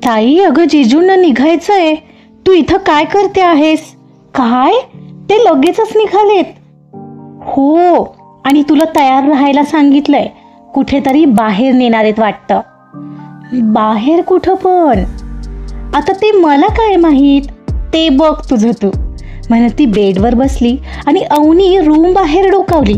ताई, अगं जिजूंना निघायचंय. तू इथं काय करते आहेस? काय? ते लगेचच निघालेत? हो, आणि तुला तयार राहायला सांगितलंय. कुठेतरी बाहेर नेणार आहेत वाटतं. बाहेर कुठं पण? आता ते मला काय माहीत. ते बघ तुझं तू. म्हणत ती बेडवर बसली आणि अवनी रूम बाहेर डोकावली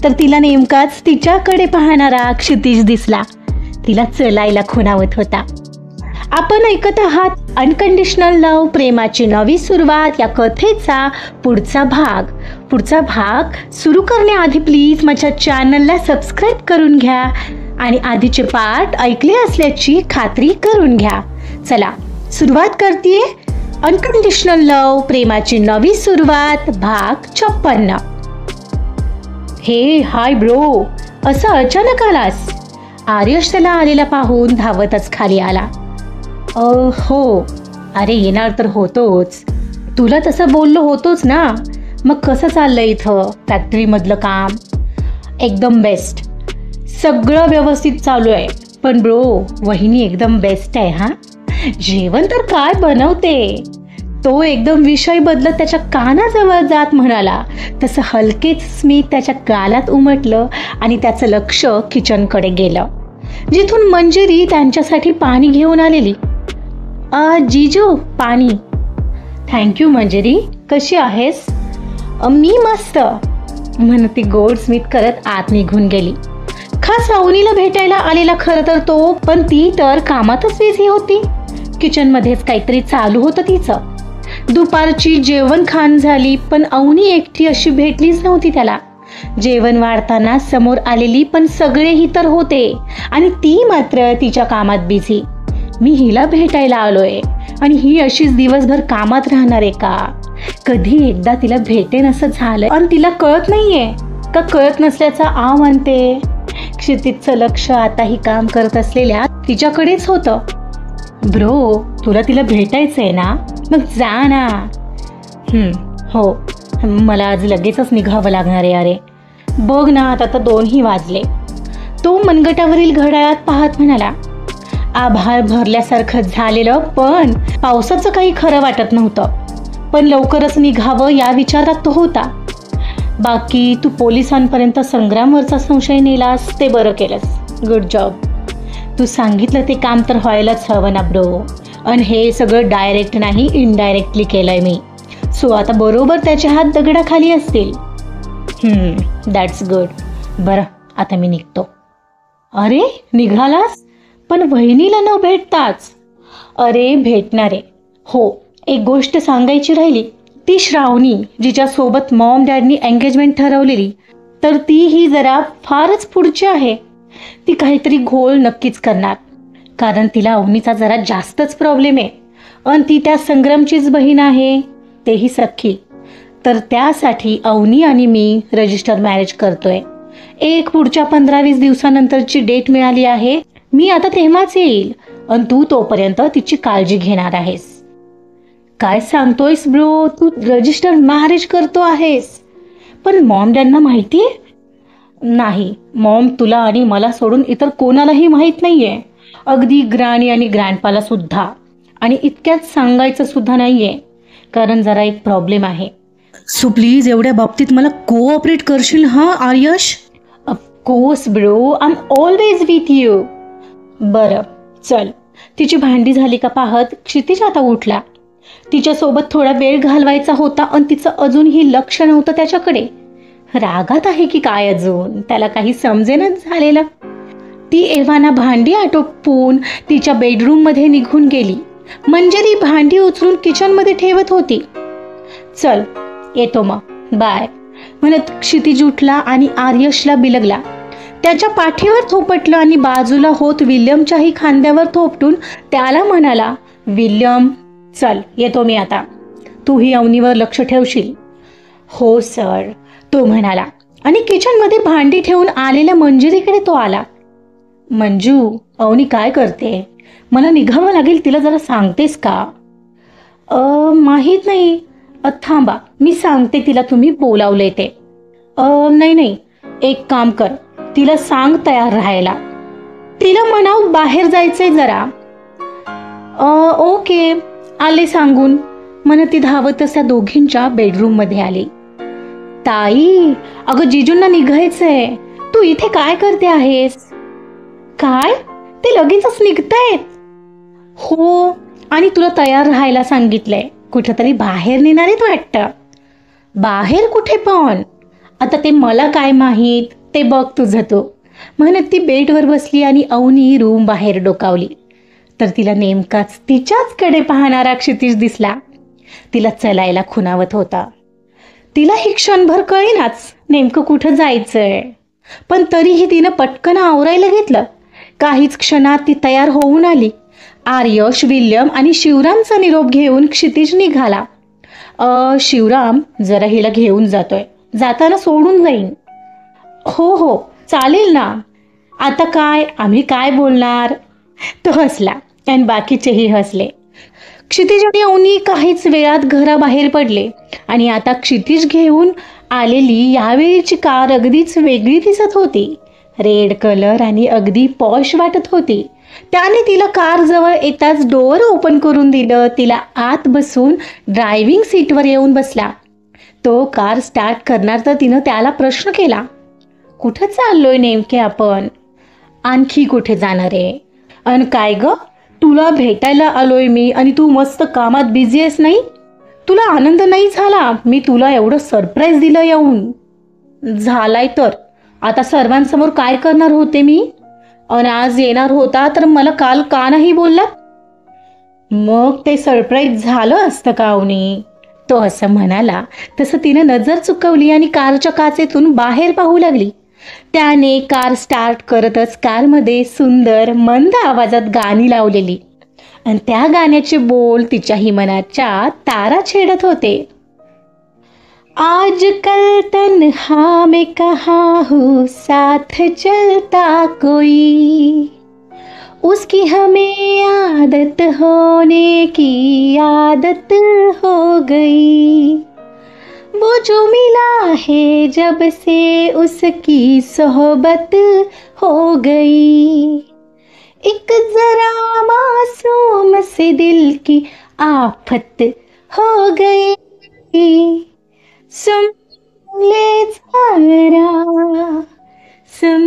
तर तिला नेमकाच तिच्याकडे पाहणारा क्षितिज दिसला. तिला चलायला खुणावत होता. आपण ऐकत आहात अनकंडिशनल लव्ह, प्रेमाची नवी सुरुवात या कथेचा पुढचा भाग सुरू करण्याआधी प्लीज माझ्या चॅनलला सबस्क्राईब करून घ्या आणि आधीचे पार्ट ऐकले असल्याची खात्री करून घ्या. चला सुरुवात करतेय. अनकंडिशनल लव्ह, प्रेमाची नवी सुरुवात, भाग 56. हे हाय ब्रो, असं अचानक आलास? आर्यश त्याला आलेला पाहून धावतच खाली आला. हो, अरे येणार तर होतोच. तुला तसं बोललो होतोच ना. मग कसं चाललंय इथं फॅक्टरीमधलं काम? एकदम बेस्ट, सगळं व्यवस्थित चालू आहे. पण ब्रो, वहिनी एकदम बेस्ट आहे हा. जेवण तर काय बनवते. तो एकदम विषय बदलत त्याच्या कानाजवळ जात म्हणाला. तसं हलकेच स्मित त्याच्या गालात उमटलं आणि त्याचं लक्ष किचनकडे गेलं, जिथून मंजिरी त्यांच्यासाठी पाणी घेऊन आलेली. जीजू, पाणी. थँक्यू मंजिरी, कशी आहेस? मी मस्त, म्हणत ती गोड स्मित करत आत निघून गेली. खास अवनीला भेटायला आलेला खरं तर तो, पण ती तर कामातच बिझी होती. किचनमध्येच काहीतरी चालू होतं तिचं. दुपारची जेवण खाण झाली, पण अवनी एकटी अशी भेटलीच नव्हती त्याला. जेवण वाढताना समोर आलेली पण सगळेही तर होते आणि ती मात्र तिच्या कामात बिझी. मी हिला भेटायला आलोय आणि ही अशीच दिवसभर कामात राहणार आहे का? कधी एकदा तिला भेटेन असं झालंय आणि तिला कळत नाहीये का कळत नसल्याचा आ म्हणते. क्षितिजचं लक्ष आताही काम करत असलेल्या तिच्याकडेच होतं. ब्रो, तुला तिला भेटायचंय ना? मग जा ना. हो, मला आज लगेचच निघावं लागणार आहे. अरे बघ ना, आता तर 2ही वाजले. तो मनगटावरील घड्याळात पाहत म्हणाला. आभाळ भरल्यासारखं झालेलं, पण पावसाचं काही खरं वाटत नव्हतं. पण लवकरच निघावं या विचारात तो होता. बाकी तू पोलिसांपर्यंत संग्रामवरचा संशय नेलास, ते बरं केलंस. Good job. तू सांगितलं ते काम तर व्हायलाच हवं ना ब्रो. आणि हे सगळं डायरेक्ट नाही, इनडायरेक्टली केलंय मी. सो आता बरोबर त्याचे हात दगडाखाली असतील. That's good. बरं, आता मी निघतो. अरे निघालास? पण वहिनीला न भेटताच? अरे भेटणार आहे. हो, एक गोष्ट सांगायची राहिली. ती श्रावणी, जिच्यासोबत मॉम डॅडनी एंगेजमेंट ठरवलेली, तर ती ही जरा फारच पुढची आहे. ती काहीतरी घोळ नक्कीच करणार, कारण तिला अवनीचा जरा जास्तच प्रॉब्लेम आहे. आणि ती त्या संग्रामचीच बहीण आहे, तेही सख्खी. तर त्यासाठी अवनी आणि मी रजिस्टर मॅरेज करतोय. एक पुढच्या 15-20 दिवसानंतरची डेट मिळाली आहे. मी आता तेव्हाच येईल आणि तू तोपर्यंत तिची काळजी घेणार आहेस. काय सांगतोयस ब्रो, तू रजिस्टर मॅरेज करतो आहेस? पण मॉम डॅडना माहितीये? नाही, मॉम तुला आणि मला सोडून इतर कोणालाही माहीत नाहीये. अगदी ग्रॅनी आणि ग्रँडपाला सुद्धा. आणि इतक्यात सांगायचं सुद्धा नाहीये, कारण जरा एक प्रॉब्लेम आहे. सो प्लीज एवढ्या बाबतीत मला कोऑपरेट करशील हा Aryash? Of course bro, I am always with you. बरं चल. तिची भांडी झाली का पाहत क्षितिज आता उठला. तिच्यासोबत थोडा वेळ घालवायचा होता आणि तिचं अजूनही लक्ष नव्हतं त्याच्याकडे. रागात आहे की काय अजून, त्याला काही समजेनच झालेलं. ती एव्हाना भांडी आटोपून तिच्या बेडरूम मध्ये निघून गेली. मंजिरी भांडी उचलून किचन मध्ये ठेवत होती. चल येतो मग, बाय, म्हणत क्षितिज उठला आणि आर्यशला बिलगला. त्याच्या पाठीवर थोपटलं आणि बाजूला होत विल्यमच्याही खांद्यावर थोपटून त्याला म्हणाला. विल्यम, चल येतो मी आता. तूही अवनीवर लक्ष ठेवशील? हो सर, तो म्हणाला आणि किचनमध्ये भांडी ठेवून आलेल्या मंजिरीकडे तो आला. मंजू, अवनी काय करते? मला निघावं लागेल, तिला जरा सांगतेस का? माहीत नाही. थांबा, मी सांगते तिला तुम्ही बोलावले ते. नाही, एक काम कर, तिला सांग तयार राहायला. तिला म्हणाव बाहेर जायचंय जरा. ओके, आले सांगून म्हणत ती धावतच त्या दोघींच्या बेडरूम मध्ये आली. ताई, अगं जिजूंना निघायचंय, तू इथे काय करते आहेस? काय, ते लगेचच निघतायत? हो, आणि तुला तयार राहायला सांगितलंय. कुठेतरी बाहेर नेणार आहेत वाटतं. बाहेर कुठे पण? आता ते मला काय माहीत, ते बघ तुझं तू, म्हणत ती बेडवर बसली आणि अवनी रूम बाहेर डोकावली. तर तिला नेमकाच तिच्याच कडे पाहणारा क्षितिज दिसला. तिला चलायला खुणावत होता. तिला ही क्षणभर कळेनाच नेमकं कुठं जायचंय, पण तरीही तिनं पटकन आवरायला घेतलं. काहीच क्षणात ती तयार होऊन आली. आर्यश, विल्यम आणि शिवरामचा निरोप घेऊन क्षितिज निघाला. शिवराम, जरा हिला घेऊन जातोय, जाताना सोडून जाईन. हो हो, चालेल ना. आता काय, आम्ही काय बोलणार? तो हसला आणि बाकीचेही हसले. क्षितिज आणि अवनी काहीच वेळात घराबाहेर पडले आणि आता क्षितिज घेऊन आलेली यावेळीची कार अगदीच वेगळी दिसत होती. रेड कलर आणि अगदी पॉश वाटत होती. त्याने तिला कार जवळ येताच डोअर ओपन करून दिलं. तिला आत बसून ड्रायव्हिंग सीटवर येऊन बसला. तो कार स्टार्ट करणार तर तिनं त्याला प्रश्न केला, कुठं चाललोय नेमके आपण? आणखी कुठे जाणार आहे? अन काय ग, तुला भेटायला आलोय मी आणि तू मस्त कामात बिझी आहेस नाही? तुला आनंद नाही झाला मी तुला एवढं सरप्राईज दिलं येऊन? झालाय तर. आता सर्वांसमोर काय करणार होते मी? अन आज येणार होता तर मला काल का नाही बोलला? मग ते सरप्राईज झालं असतं का अवनी? तो असं म्हणाला तसं तिने नजर चुकवली आणि कारच्या काचेतून बाहेर पाहू लागली. त्याने कार स्टार्ट करतच कारमध्ये सुंदर मंद आवाजात गाणी लावलेली आणि त्या गाण्याचे बोल तिच्याही मनाच्या तारा छेडत होते. आजकल तन्हा मैं कहाँ हूँ, साथ चलता कोई, उसकी हमें आदत होने की आदत हो गई, वो जो मिला है जब से उसकी सोहबत हो गई, एक जरा मासूम से दिल की आफत हो गई, सुन ले जरा, सुन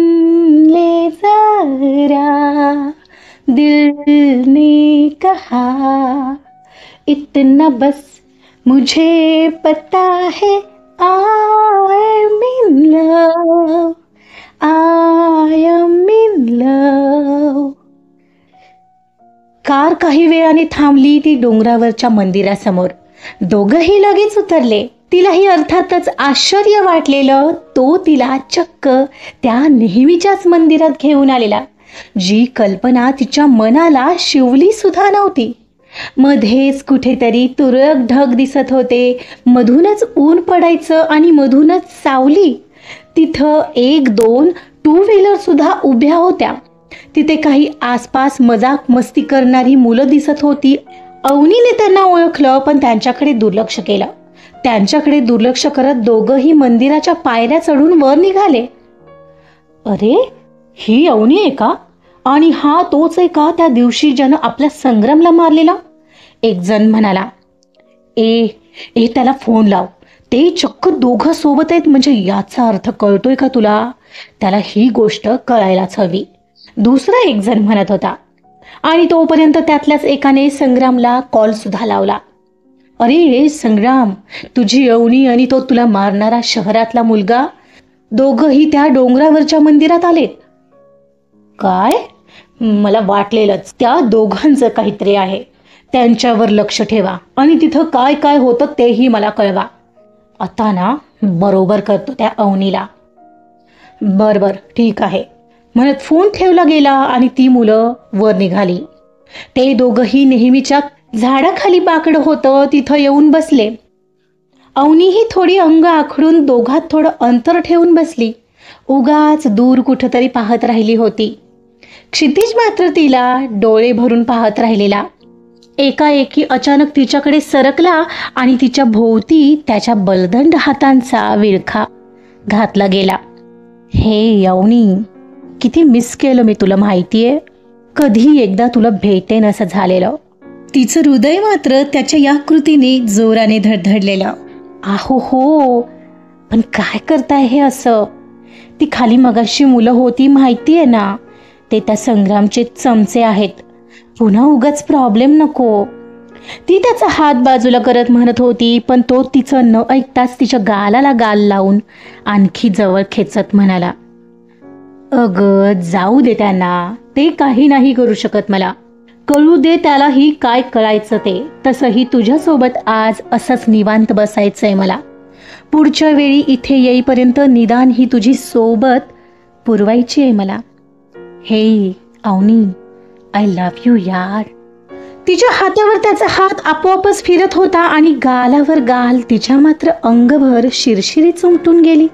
ले जरा, दिल ने कहा इतना बस मुझे पता है, I am in love, I am in love. Car काही वेळाने थांबली ती डोंगरावरच्या मंदिरासमोर. दोघंही लगेच उतरले. तिलाही अर्थातच आश्चर्य वाटलेलं. तो तिला चक्क त्या नेहमीच्याच मंदिरात घेऊन आलेला, जी कल्पना तिच्या मनाला शिवली सुद्धा नव्हती. मध्येच कुठेतरी तुरळक ढग दिसत होते. मधूनच ऊन पडायचं आणि मधूनच सावली. तिथं 1-2 टू व्हीलर सुद्धा उभ्या होत्या. तिथे काही आसपास मजाक मस्ती करणारी मुलं दिसत होती. अवनीने त्यांना ओळखलं पण त्यांच्याकडे दुर्लक्ष केलं. त्यांच्याकडे दुर्लक्ष करत दोघंही मंदिराच्या पायऱ्या चढून वर निघाले. अरे, ही अवनी आहे का? आणि हा तोच आहे का त्या दिवशी ज्यानं आपल्या संग्रामला मारलेला? एक जण म्हणाला. ए त्याला फोन लाव, ते चक्क दोघं सोबत आहेत म्हणजे याचा अर्थ कळतोय का तुला? त्याला ही गोष्ट कळायलाच हवी, दुसरा एक जण म्हणत होता. आणि तोपर्यंत त्यातल्याच एकाने संग्रामला कॉल सुद्धा लावला. अरे संग्राम, तुझी अवनी आणि तो तुला मारणारा शहरातला मुलगा दोघंही त्या डोंगरावरच्या मंदिरात आलेत. काय? मला वाटलेलंच त्या दोघांचं काहीतरी आहे. त्यांच्यावर लक्ष ठेवा आणि तिथं काय काय होतं तेही मला कळवा. आता ना बरोबर करतो त्या अवनीला. बर ठीक आहे म्हणत फोन ठेवला गेला आणि ती मुलं वर निघाली. ते दोघंही नेहमीच्या झाडाखाली बाकडं होतं तिथं येऊन बसले. अवनीही थोडी अंग आखडून दोघात थोडं अंतर ठेवून बसली. उगाच दूर कुठंतरी पाहत राहिली होती. क्षितिज मात्र तिला डोळे भरून पाहत राहिलेला. एकाएकी अचानक तिच्याकडे सरकला आणि तिच्या भोवती त्याच्या बलदंड हातांचा विळखा घातला गेला. हे अवनी, किती मिस केलं मी तुला माहितीये. कधी एकदा तुला भेटेन असं झालेलं. तिचं हृदय मात्र त्याच्या या कृतीने जोराने धडधडलेलं. आहो हो, पण काय करताय हे असं? ती खाली मगाशी मुलं होती माहितीये ना, ते त्या संग्रामचे चमचे आहेत. पुन्हा उगाच प्रॉब्लेम नको. ती त्याचा हात बाजूला करत म्हणत होती, पण तो तिचं न ऐकताच तिच्या गालाला गाल लावून आणखी जवळ खेचत म्हणाला, अगं जाऊ दे त्यांना, ते काही नाही करू शकत मला. कळू दे त्यालाही काय कळायचं ते. तसंही तुझ्यासोबत आज असंच निवांत बसायचंय मला. पुढच्या वेळी इथे येईपर्यंत निदान ही तुझी सोबत पुरवायची आहे मला. हे अवनी, आय लव्ह यू यार. तिच्या हातावर त्याचा हात आपोआपच फिरत होता आणि गालावर गाल तिच्या मात्र अंगभर शिरशिरी चुमटून गेली.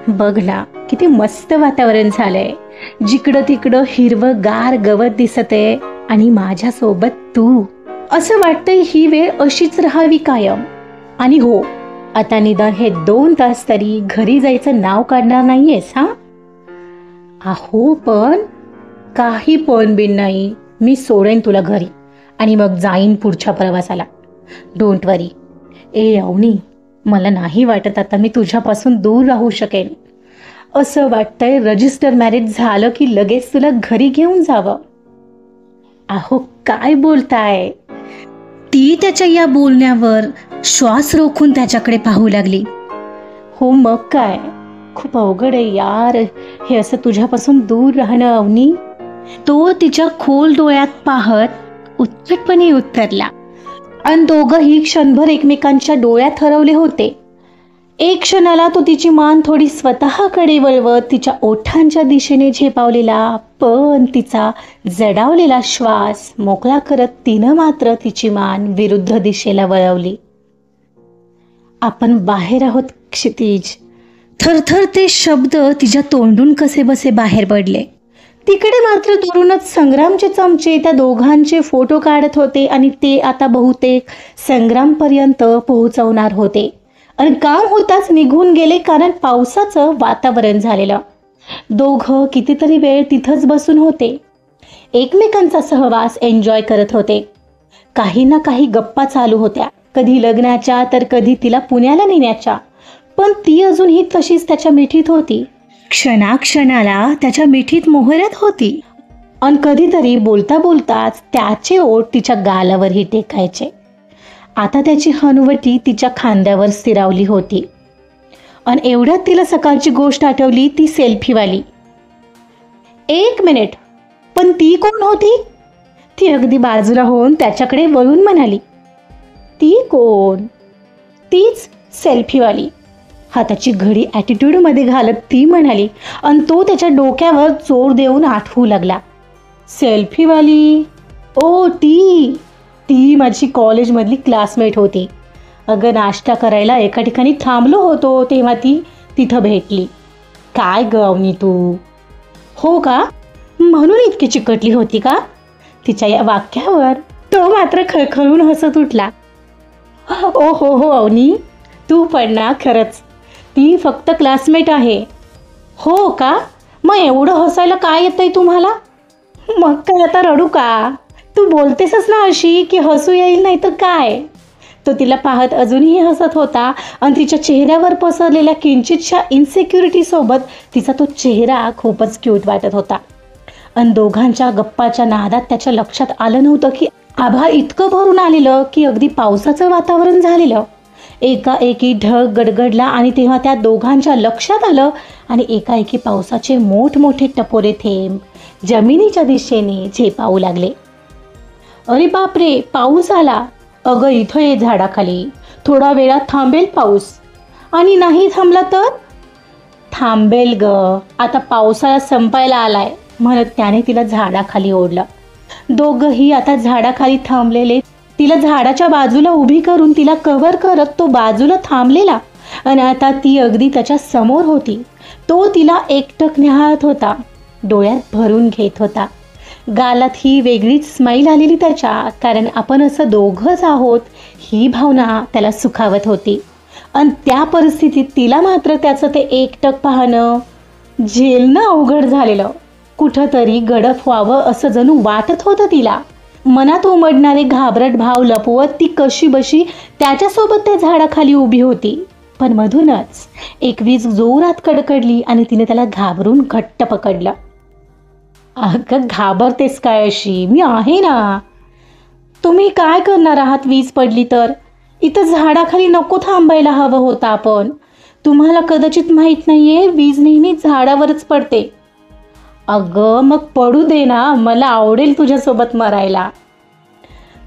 बघ ना, किती मस्त वातावरण झालंय. जिकडं तिकडं हिरवं गार गवत दिसतंय आणि माझ्यासोबत तू. असं वाटतंय ही वेळ अशीच राहावी कायम. आणि हो, आता निदान हे 2 तास तरी घरी जायचं नाव काढणार नाहीयेस हा? अहो पण काही पण बिन नाही. मी सोडेन तुला घरी आणि मग जाईन पुढच्या प्रवासाला. डोंट वरी. ए अवनी, मला नाही वाटत आता मी तुझ्यापासून दूर राहू शकेन. असं वाटतंय रजिस्टर मॅरेज झालं की लगेच तुला घरी घेऊन जावं. अहो काय बोलताय? ती त्याच्या या बोलण्यावर श्वास रोखून त्याच्याकडे पाहू लागली. हो मग काय, खूप अवघड आहे यार हे असं तुझ्यापासून दूर राहणं अवनी. तो तिच्या खोल डोळ्यात पाहत उत्कटपणे उत्तरला. आणि दोघंही क्षणभर एकमेकांच्या डोळ्यात हरवले होते. एक क्षणाला तो तिची मान थोडी स्वतःकडे वळवत तिच्या ओठांच्या दिशेने झेपावलेला, पण तिचा जडावलेला श्वास मोकळा करत तिनं मात्र तिची मान विरुद्ध दिशेला वळवली. आपण बाहेर आहोत क्षितिज. थरथर ते शब्द तिच्या तोंडून कसे बसे बाहेर पडले. तिकडे मात्र दुरूनच संग्रामचे चमचे त्या दोघांचे फोटो काढत होते आणि ते आता बहुतेक संग्रामपर्यंत पोहोचवणार होते. आणि काम होताच निघून गेले कारण पावसाचं वातावरण झालेलं. दोघं कितीतरी वेळ तिथंच बसून होते. एकमेकांचा सहवास एन्जॉय करत होते. काही ना काही गप्पा चालू होत्या, कधी लग्नाच्या तर कधी तिला पुण्याला नेण्याच्या. पण ती अजूनही तशीच त्याच्या मिठीत होती. क्षणाक्षणाला त्याच्या मिठीत मोहरत होती. आणि कधीतरी बोलता बोलताच त्याचे ओठ तिच्या गालावरही टेकायचे. आता त्याची हनुवटी तिच्या खांद्यावर स्थिरावली होती. आणि एवढ्यात तिला सकाळची गोष्ट आठवली, ती सेल्फीवाली. 1 मिनिट, पण ती कोण होती? ती अगदी बाजूला होऊन त्याच्याकडे वळून म्हणाली, ती कोण? तीच सेल्फीवाली. हाताची घडी ॲटिट्यूडमध्ये घालत ती म्हणाली. आणि तो त्याच्या डोक्यावर जोर देऊन आठवू लागला. सेल्फीवाली? ओ ती माझी कॉलेजमधली क्लासमेट होती. अगं नाश्ता करायला एका ठिकाणी थांबलो होतो तेव्हा ती तिथं भेटली. काय ग अवनी तू? हो का? म्हणून इतकी चिकटली होती का? तिच्या या वाक्यावर तो मात्र खळखळून हसत उठला. ओ हो अवनी, तू पण ना खरंच. ती फक्त क्लासमेट आहे. हो का? मग एवढं हसायला काय येतंय तुम्हाला? मग काय आता रडू का? तू बोलतेसच ना अशी की हसू येईल नाही तर काय. तो तिला पाहत अजूनही हसत होता आणि तिच्या चेहऱ्यावर पसरलेल्या किंचितशा इन्सिक्युरिटीसोबत तिचा तो चेहरा खूपच क्यूट वाटत होता. आणि दोघांच्या गप्पाच्या नादात त्याच्या लक्षात आलं नव्हतं की आभाळ इतकं भरून आलेलं की अगदी पावसाचं वातावरण झालेलं. एकाएकी ढग गडगडला आणि तेव्हा त्या दोघांच्या लक्षात आलं आणि एकाएकी पावसाचे मोठमोठे टपोरे थेंब जमिनीच्या दिशेने झेपावू लागले. अरे बापरे, पाऊस आला. अगं इथं ये झाडाखाली, थोडा वेळात थांबेल पाऊस. आणि नाही थांबला तर? थांबेल ग, आता पावसाळा संपायला आलाय, म्हणत त्याने तिला झाडाखाली ओढलं. दोघंही आता झाडाखाली थांबलेले. तिला झाडाच्या बाजूला उभी करून तिला कव्हर करत तो बाजूला थांबलेला आणि आता ती अगदी त्याच्या समोर होती. तो तिला एकटक निहाळत होता, डोळ्यात भरून घेत होता. गालात ही वेगळीच स्माईल आलेली त्याच्या, कारण आपण असं दोघंच आहोत ही भावना त्याला सुखावत होती. आणि त्या परिस्थितीत तिला मात्र त्याचं ते एकटक पाहणं झेलणं अवघड झालेलं. कुठंतरी गडप व्हावं असं जणू वाटत होतं तिला. मनात उमडणारे घाबरट भाव लपवत ती कशी बशी त्याच्यासोबत त्या झाडाखाली उभी होती. पण मधूनच एक वीज जोरात कडकडली आणि तिने त्याला घाबरून घट्ट पकडलं. अगं घाबरतेस काय अशी? मी आहे ना. तुम्ही काय करणार आहात वीज पडली तर? इथं झाडाखाली नको थांबायला हवं होतं आपण. तुम्हाला कदाचित माहीत नाहीये, वीज नेहमी झाडावरच पडते. अगं मग पडू दे ना, मला आवडेल तुझ्यासोबत मरायला.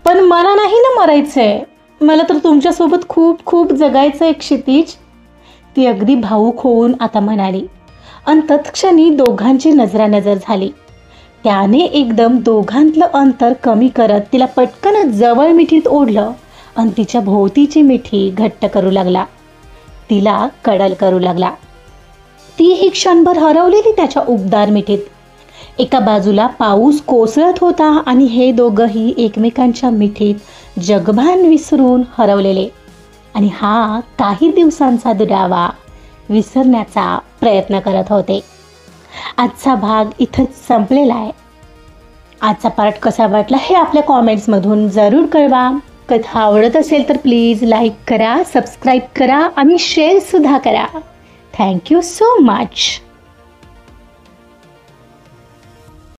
पण मला नाही ना मरायचंय, मला तर तुमच्यासोबत खूप खूप जगायचंय क्षितिज, ती अगदी भावूक होऊन आता म्हणाली. आणि तत्क्षणी दोघांची नजरानजर झाली. त्याने एकदम दोघांतलं अंतर कमी करत तिला पटकन जवळ मिठीत ओढलं आणि तिच्या भोवतीची मिठी घट्ट करू लागला. तिला कडल करू लागला. ती ही क्षणभर हरवलेली त्याच्या उबदार मिठीत. एका बाजूला पाऊस कोसळत होता आणि हे दोघंही एकमेकांच्या मिठीत जगभान विसरून हरवलेले. आणि हा काही दिवसांचा दुरावा विसरण्याचा प्रयत्न करत होते. आजचा भाग इथंच संपलेला आहे. आजचा पार्ट कसा वाटला हे आपल्या कॉमेंट्समधून जरूर कळवा. कथा आवडत असेल तर प्लीज लाईक करा, सबस्क्राईब करा आणि शेअरसुद्धा करा. Thank you so much.